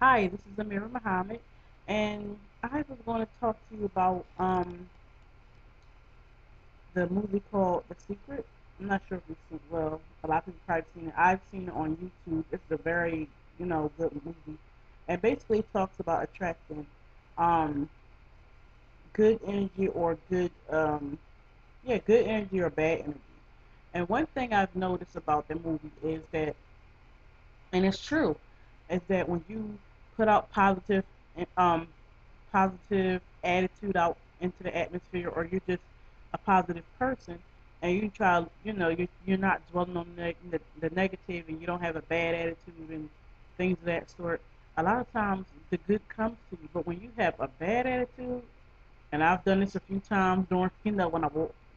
Hi, this is Amira Muhammad, and I was going to talk to you about the movie called The Secret. I'm not sure if you've seen. Well, a lot of people probably seen it. I've seen it on YouTube. It's a very good movie, and basically it talks about attracting um, good energy or good energy or bad energy. And one thing I've noticed about the movie is that, and it's true, is that when you put out um positive attitude out into the atmosphere, or you're just a positive person, and you try, you're not dwelling on the negative, and you don't have a bad attitude and things of that sort. A lot of times, the good comes to you. But when you have a bad attitude, and I've done this a few times during, when I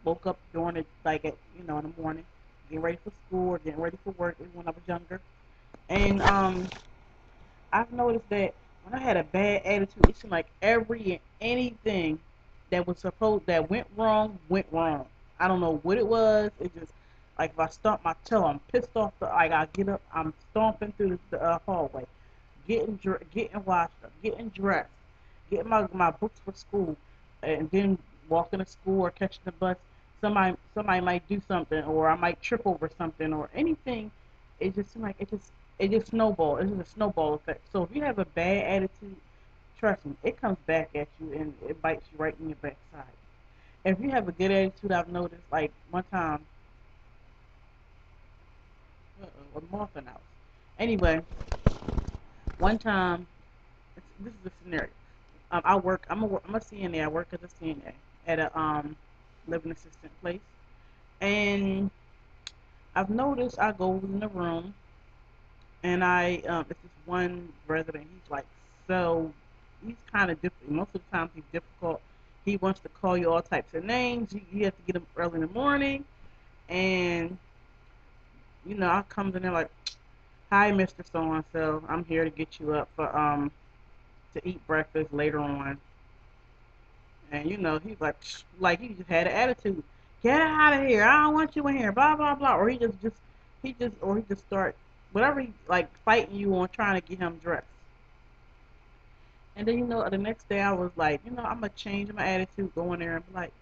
woke up during it, like in the morning, getting ready for school or getting ready for work, even when I was younger, and I've noticed that when I had a bad attitude, it seemed like every and anything that went wrong went wrong. I don't know what it was. It just like if I stomp my toe, I'm pissed off. Like I get up, I'm stomping through the hallway, getting washed up, getting dressed, getting my books for school, and then walking to school or catching the bus. Somebody might do something, or I might trip over something, or anything. It just seemed like it just snowball. It's just a snowball effect. So if you have a bad attitude, trust me, it comes back at you and it bites you right in your backside. If you have a good attitude, I've noticed like one time, a moth in the house. Anyway, one time, this is a scenario. I work. I'm a CNA. I work as a CNA at a living assistant place, and I've noticed I go in the room and it's this one resident. He's like so he's kind of different. Most of the time he's difficult. He wants to call you all types of names. You have to get him early in the morning, and I come in there like, "Hi, Mr. So and So. I'm here to get you up for to eat breakfast later on." And he's like he just had an attitude. Get out of here! I don't want you in here. Blah blah blah. Or he just start whatever he like fighting you on trying to get him dressed. And then the next day I was like, I'm gonna change my attitude, go in there and be like,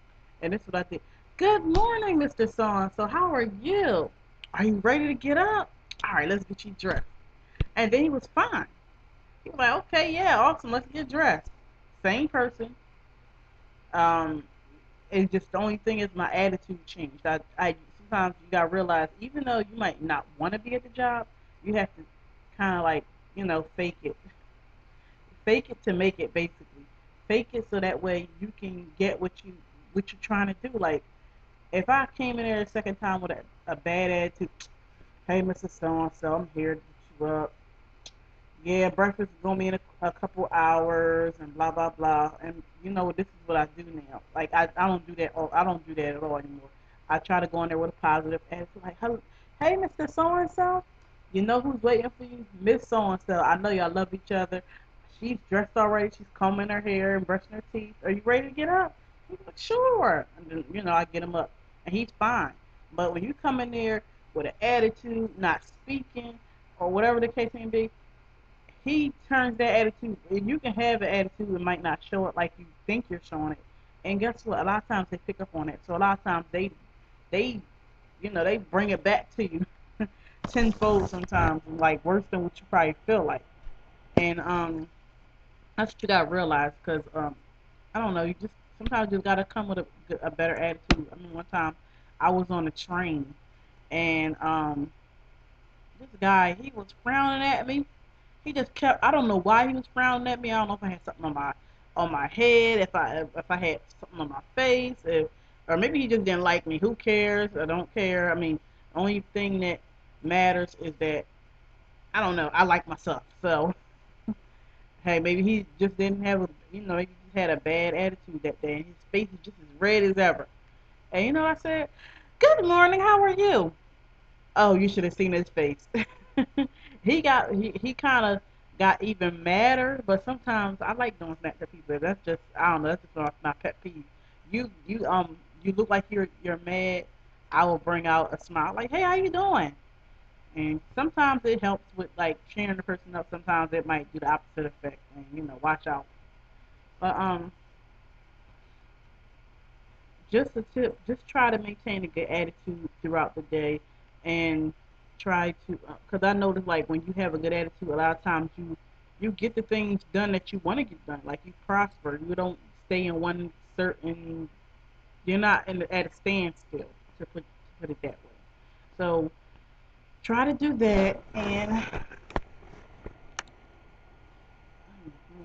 and this is what I did. Good morning, Mr. So and So. How are you? Are you ready to get up? All right, let's get you dressed. And then he was fine. He was like, okay, yeah, awesome, let's get dressed. Same person. Um, and just the only thing is my attitude changed. I sometimes you gotta realize, even though you might not want to be at the job, you have to kind of like fake it to make it, basically. Fake it so that way you can get what you're trying to do. Like if I came in there a second time with a bad attitude, hey, Mr. So and So, I'm here to get you up. Yeah, breakfast is gonna be in a couple hours and blah blah blah. And this is what I do now. Like I don't do that. I don't do that at all anymore. I try to go in there with a positive attitude. Like, hey, Mr. So and So, you know who's waiting for you, Miss So and So. I know y'all love each other. She's dressed already. She's combing her hair and brushing her teeth. Are you ready to get up? He's like, sure. And then I get him up, and he's fine. But when you come in there with an attitude, not speaking, or whatever the case may be, he turns that attitude. And you can have an attitude and might not show it like you think you're showing it. And guess what? A lot of times they pick up on it. So a lot of times they they bring it back to you tenfold sometimes, like worse than what you probably feel like. And that's what you gotta realize, because I don't know, you just sometimes you just gotta come with a better attitude. I mean, one time I was on a train, and this guy, he was frowning at me. He just kept. I don't know why he was frowning at me. I don't know if I had something on my head, if I had something on my face, if or maybe he just didn't like me. Who cares? I don't care. I mean, the only thing that matters is that I don't know. I like myself. So hey, maybe he just didn't have a he just had a bad attitude that day. And his face is just as red as ever. And I said, "Good morning. How are you?" Oh, you should have seen his face. He kind of got even madder. But sometimes I like doing that to people. That's just I don't know. That's just my pet peeve. You look like you're mad. I will bring out a smile like, "Hey, how you doing?" And sometimes it helps with like cheering the person up. Sometimes it might do the opposite effect, and watch out. But just a tip: just try to maintain a good attitude throughout the day, and try to, because I notice like when you have a good attitude, a lot of times you get the things done that you want to get done. Like you prosper. You don't stay in one certain. You're not at a standstill, to put it that way. So try to do that, and I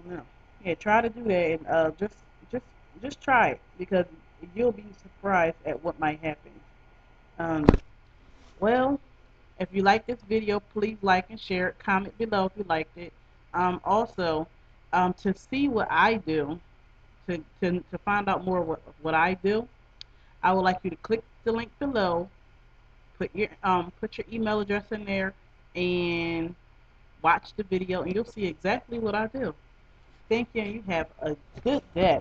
don't know. Yeah, try to do that, and just just try it, because you'll be surprised at what might happen. Um, well, if you like this video, please like and share it. Comment below if you liked it. Also, to see what I do, to find out more what I do, I would like you to click the link below. Put your email address in there, and watch the video, and you'll see exactly what I do. Thank you, and you have a good day.